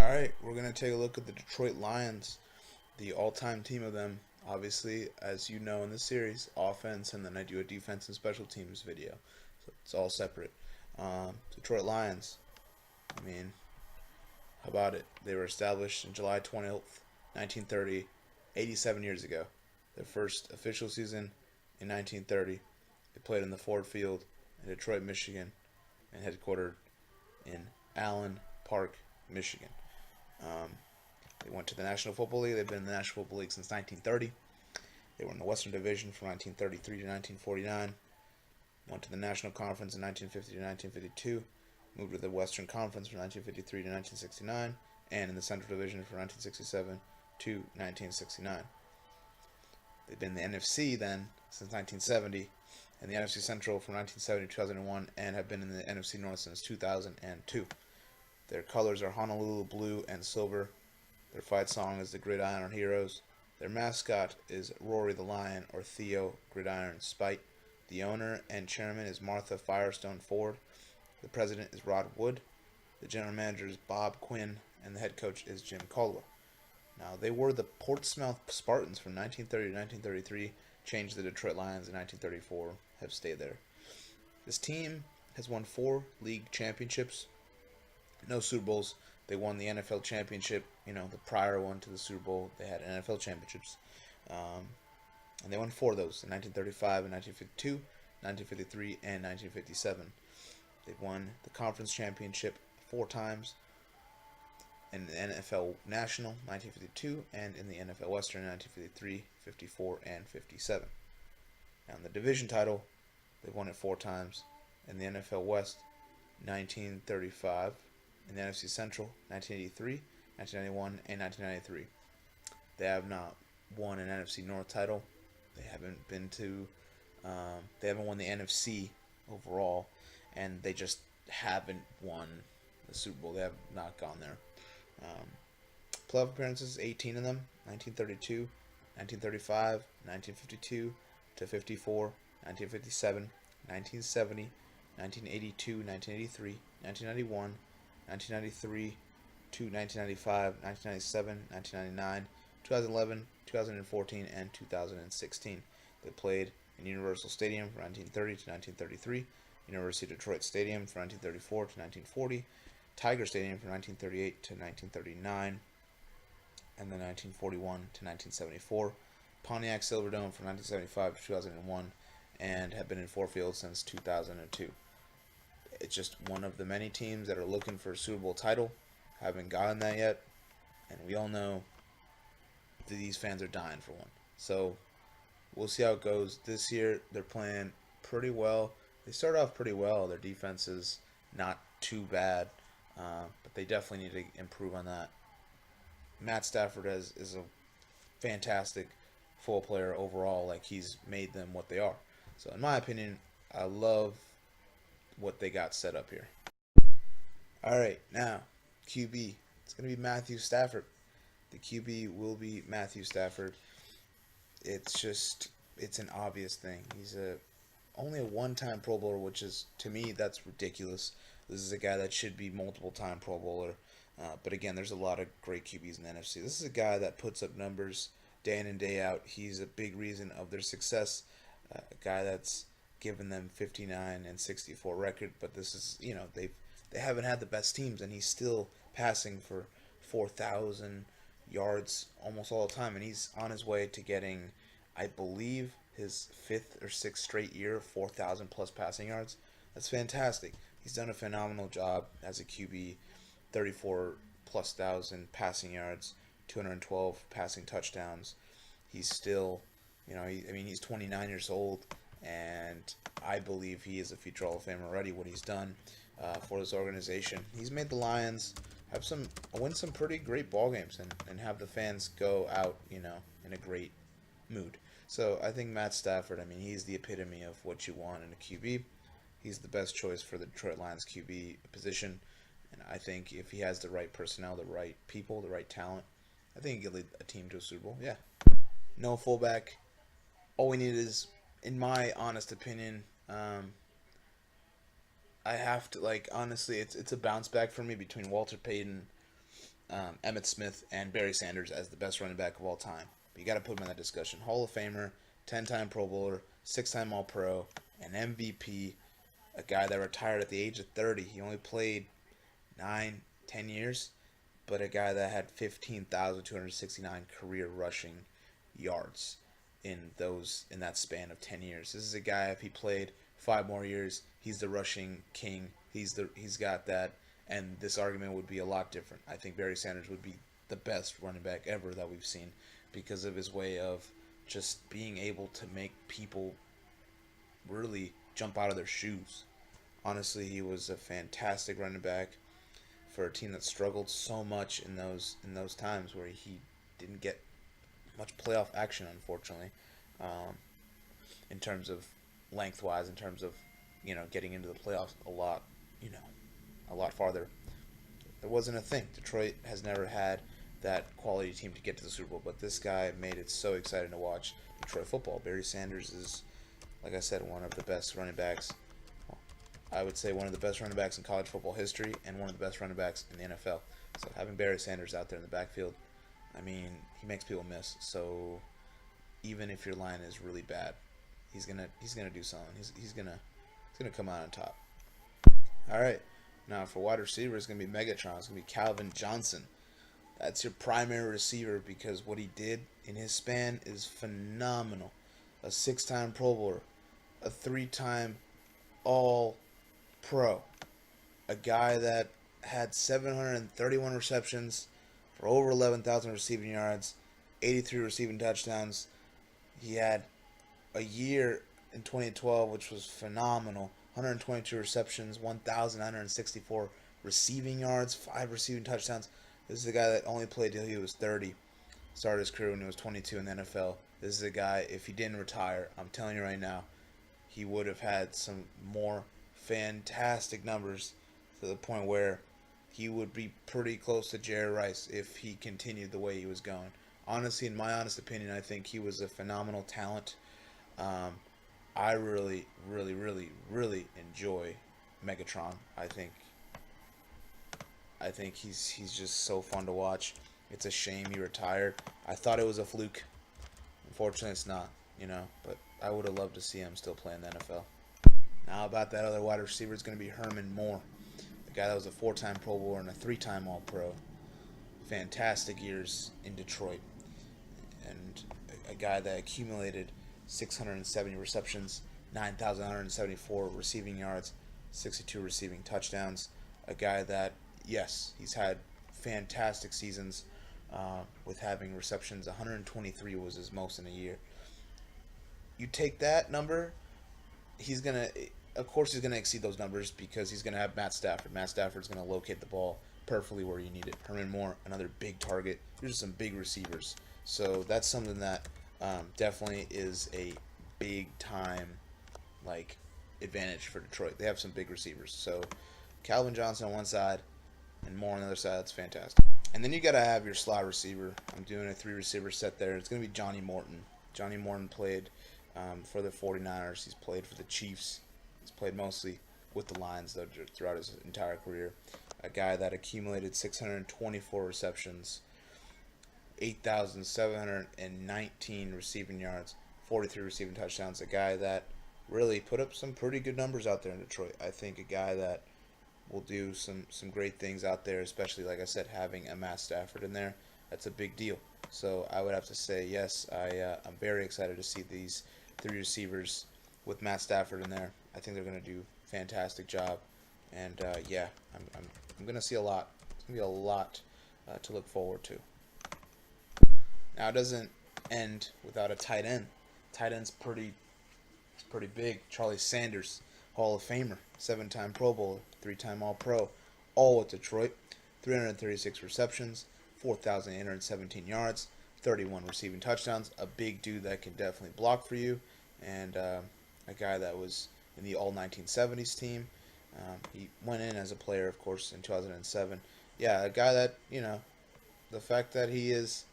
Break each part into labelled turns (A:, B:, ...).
A: All right, we're going to take a look at the Detroit Lions, the all-time team of them. Obviously, as you know in this series, offense, and then I do a defense and special teams video. So it's all separate. Detroit Lions, I mean, how about it? They were established in July 20th, 1930, 87 years ago. Their first official season in 1930. They played in the Ford Field in Detroit, Michigan, and headquartered in Allen Park, Michigan. Um, they went to the National Football League. They've been in the National Football League since 1930. They were in the Western Division from 1933 to 1949. Went to the National Conference in 1950 to 1952. Moved to the Western Conference from 1953 to 1969. And in the Central Division from 1967 to 1969. They've been in the NFC then since 1970. And the NFC Central from 1970 to 2001. And have been in the NFC North since 2002. Their colors are Honolulu blue and silver. Their fight song is the Gridiron Heroes. Their mascot is Rory the Lion, or Theo Gridiron Spite. The owner and chairman is Martha Firestone Ford. The president is Rod Wood. The general manager is Bob Quinn, and the head coach is Jim Caldwell. Now, they were the Portsmouth Spartans from 1930 to 1933, changed the Detroit Lions in 1934, have stayed there. This team has won 4 league championships, no Super Bowls. They won the NFL championship, the prior one to the Super Bowl. They had NFL championships. And they won 4 of those in 1935 and 1952, 1953, and 1957. They've won the conference championship 4 times in the NFL National, 1952, and in the NFL Western, 1953, 54, and 57. Now, in the division title, they've won it 4 times. In the NFL West, 1935. In the NFC Central, 1983, 1991, and 1993. They have not won an NFC North title. They haven't been to, they haven't won the NFC overall, and they just haven't won the Super Bowl. They have not gone there. Playoff appearances, 18 of them, 1932, 1935, 1952 to 54, 1957, 1970, 1982, 1983, 1991, 1993 to 1995, 1997, 1999, 2011, 2014, and 2016. They played in Universal Stadium from 1930 to 1933, University of Detroit Stadium from 1934 to 1940, Tiger Stadium from 1938 to 1939, and then 1941 to 1974, Pontiac Silverdome from 1975 to 2001, and have been in Ford Field since 2002. It's just one of the many teams that are looking for a Super Bowl title. Haven't gotten that yet. And we all know that these fans are dying for one. So we'll see how it goes. This year, they're playing pretty well. They start off pretty well. Their defense is not too bad. But they definitely need to improve on that. Matt Stafford is a fantastic football player overall. Like, he's made them what they are. So in my opinion, I love what they got set up here. All right, now QB. It's going to be Matthew Stafford. The QB will be Matthew Stafford. It's an obvious thing. He's only a one-time Pro Bowler, which is, to me, that's ridiculous. This is a guy that should be multiple-time Pro Bowler. But again, there's a lot of great QBs in the NFC. This is a guy that puts up numbers day in and day out. He's a big reason of their success. A guy that's given them 59 and 64 record, but this is, they haven't had the best teams, and he's still passing for 4,000 yards almost all the time, and he's on his way to getting, I believe, his 5th or 6th straight year of 4,000 plus passing yards. That's fantastic. He's done a phenomenal job as a QB, 34 plus thousand passing yards, 212 passing touchdowns. He's still, he's 29 years old, and I believe he is a future Hall of Famer already. What he's done for this organization, he's made the Lions win some pretty great ball games, and have the fans go out, in a great mood. So I think Matt Stafford, he's the epitome of what you want in a QB. He's the best choice for the Detroit Lions QB position, and I think if he has the right personnel, the right people, the right talent, I think he can lead a team to a Super Bowl. Yeah. No fullback. All we need is, in my honest opinion, I have to, honestly, it's a bounce back for me between Walter Payton, Emmitt Smith and Barry Sanders as the best running back of all time. But you got to put him in that discussion. Hall of Famer, 10-time Pro Bowler, 6-time All-Pro, an MVP, a guy that retired at the age of 30. He only played 9, 10 years, but a guy that had 15,269 career rushing yards in that span of 10 years. This is a guy, if he played 5 more years, he's the rushing king. He's got that, and this argument would be a lot different. I think Barry Sanders would be the best running back ever that we've seen because of his way of just being able to make people really jump out of their shoes. Honestly, he was a fantastic running back for a team that struggled so much in those times where he didn't get much playoff action, unfortunately, in terms of lengthwise, in terms of getting into the playoffs a lot farther. It wasn't a thing. Detroit has never had that quality team to get to the Super Bowl, but this guy made it so exciting to watch Detroit football. Barry Sanders is, like I said, one of the best running backs. I would say one of the best running backs in college football history and one of the best running backs in the NFL. So having Barry Sanders out there in the backfield, I mean, he makes people miss. So even if your line is really bad, he's gonna do something. He's gonna come out on top. All right, now for wide receiver, it's gonna be Megatron. It's gonna be Calvin Johnson. That's your primary receiver because what he did in his span is phenomenal. A 6-time Pro Bowler, a 3-time All-Pro, a guy that had 731 receptions for over 11,000 receiving yards, 83 receiving touchdowns. He had a year in 2012 which was phenomenal. 122 receptions, 1,964 receiving yards, 5 receiving touchdowns. This is a guy that only played till he was 30. Started his career when he was 22 in the NFL. This is a guy, if he didn't retire, I'm telling you right now, he would have had some more fantastic numbers to the point where he would be pretty close to Jerry Rice if he continued the way he was going. Honestly, in my honest opinion, I think he was a phenomenal talent. I really, really, really, really enjoy Megatron. I think he's just so fun to watch. It's a shame he retired. I thought it was a fluke. Unfortunately, it's not, but I would have loved to see him still play in the NFL. Now about that other wide receiver, it's going to be Herman Moore, the guy that was a 4-time Pro Bowler and a 3-time All-Pro. Fantastic years in Detroit, and a guy that accumulated 670 receptions, 9,174 receiving yards, 62 receiving touchdowns. A guy that, yes, he's had fantastic seasons with having receptions. 123 was his most in a year. You take that number, of course he's gonna exceed those numbers because he's gonna have Matt Stafford. Matt Stafford's gonna locate the ball perfectly where you need it. Herman Moore, another big target. These are some big receivers. So that's something that definitely is a big time advantage for Detroit. They have some big receivers. So Calvin Johnson on one side and Moore on the other side. That's fantastic. And then you got to have your slot receiver. I'm doing a 3-receiver set there. It's going to be Johnny Morton. Johnny Morton played for the 49ers. He's played for the Chiefs. He's played mostly with the Lions though throughout his entire career. A guy that accumulated 624 receptions, 8,719 receiving yards, 43 receiving touchdowns. A guy that really put up some pretty good numbers out there in Detroit. I think a guy that will do some great things out there, especially, like I said, having a Matt Stafford in there. That's a big deal. So I would have to say, yes, I'm very excited to see these 3 receivers with Matt Stafford in there. I think they're going to do a fantastic job. And, I'm going to see a lot. It's going to be a lot to look forward to. Now, it doesn't end without a tight end. Tight end's pretty big. Charlie Sanders, Hall of Famer, 7-time Pro Bowler, 3-time All-Pro, all with Detroit. 336 receptions, 4,817 yards, 31 receiving touchdowns. A big dude that can definitely block for you, and a guy that was in the All-1970s team. He went in as a player, of course, in 2007. Yeah, a guy that, the fact that he is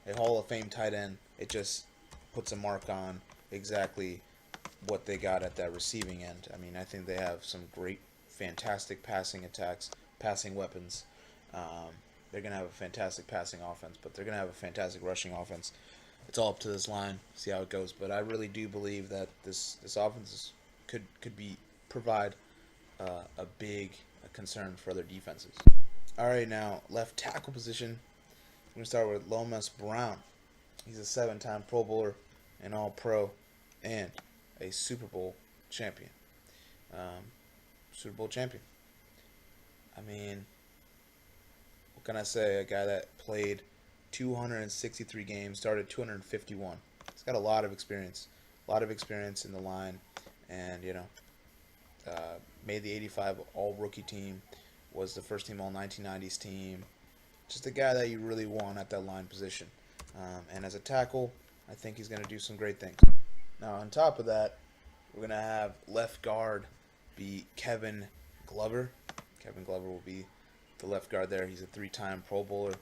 A: a Hall of Fame tight end, it just puts a mark on exactly what they got at that receiving end. I mean, I think they have some great, fantastic passing attacks, passing weapons. they're going to have a fantastic passing offense, but they're going to have a fantastic rushing offense. It's all up to this line, see how it goes. But I really do believe that this offense could be provide a big concern for other defenses. All right, now left tackle position. We're gonna start with Lomas Brown. He's a 7-time Pro Bowler, an All-Pro, and a Super Bowl champion. Super Bowl champion. I mean, what can I say? A guy that played 263 games, started 251. He's got a lot of experience in the line, and made the '85 All-Rookie team. Was the first team All-1990s team. Just a guy that you really want at that line position. And as a tackle, I think he's going to do some great things. Now, on top of that, we're going to have left guard be Kevin Glover. Kevin Glover will be the left guard there. He's a 3-time Pro Bowler,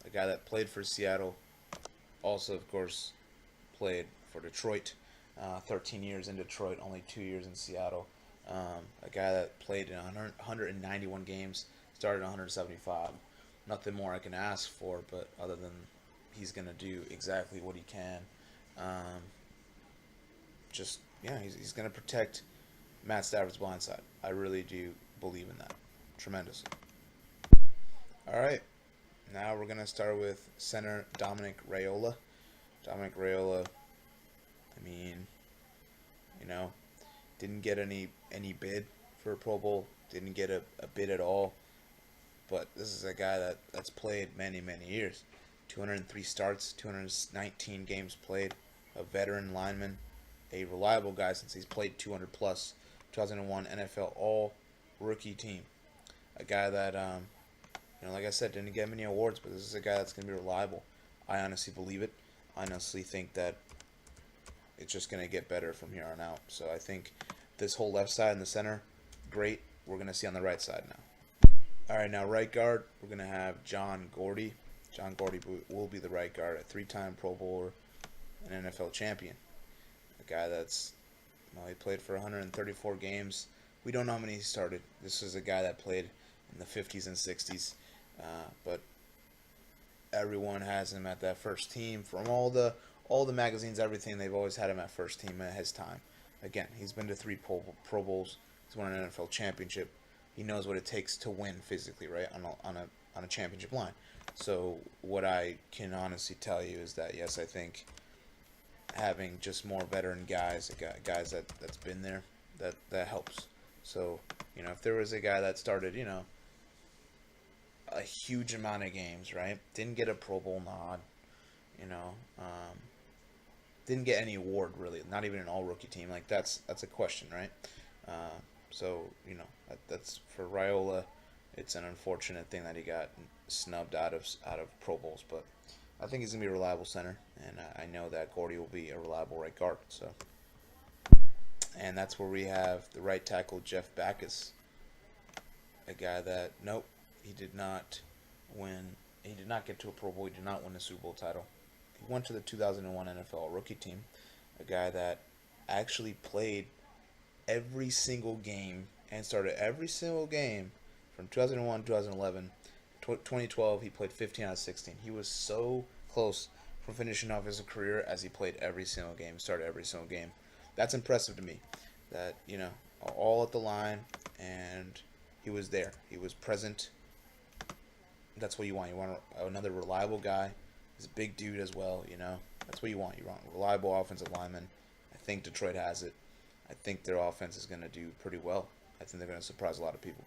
A: a guy that played for Seattle. Also, of course, played for Detroit. 13 years in Detroit, only 2 years in Seattle. A guy that played in 191 games, started 175. Nothing more I can ask for, but other than he's going to do exactly what he can. He's going to protect Matt Stafford's blind side. I really do believe in that tremendously. All right, now we're going to start with center Dominic Raiola. Dominic Raiola, didn't get any bid for a Pro Bowl, didn't get a bid at all. But this is a guy that's played many, many years. 203 starts, 219 games played, a veteran lineman, a reliable guy since he's played 200 plus, 2001 NFL All-Rookie team. A guy that, like I said, didn't get many awards, but this is a guy that's going to be reliable. I honestly believe it. I honestly think that it's just going to get better from here on out. So I think this whole left side and the center, great. We're going to see on the right side now. All right, now right guard, we're going to have John Gordy. John Gordy will be the right guard, a 3-time Pro Bowler, an NFL champion. A guy that's, he played for 134 games. We don't know how many he started. This is a guy that played in the 50s and 60s. But everyone has him at that first team. From all the magazines, everything, they've always had him at first team at his time. Again, he's been to 3 Pro Bowls. He's won an NFL championship. He knows what it takes to win physically, right, on a championship line. So what I can honestly tell you is that, yes, I think having just more veteran guys, guys that's been there, that helps. So, if there was a guy that started, a huge amount of games, right, didn't get a Pro Bowl nod, didn't get any award, really, not even an all-rookie team, like, that's a question, right? So, that's for Raiola. It's an unfortunate thing that he got snubbed out of Pro Bowls, but I think he's going to be a reliable center, and I know that Gordy will be a reliable right guard. So, and that's where we have the right tackle, Jeff Backus, a guy that, he did not win. He did not get to a Pro Bowl. He did not win a Super Bowl title. He went to the 2001 NFL Rookie team, a guy that actually played every single game and started every single game from 2001 to 2011. 2012, he played 15 out of 16. He was so close from finishing off his career as he played every single game, started every single game. That's impressive to me. That, all at the line, and he was there. He was present. That's what you want. You want another reliable guy. He's a big dude as well, That's what you want. You want a reliable offensive lineman. I think Detroit has it. I think their offense is going to do pretty well. I think they're going to surprise a lot of people.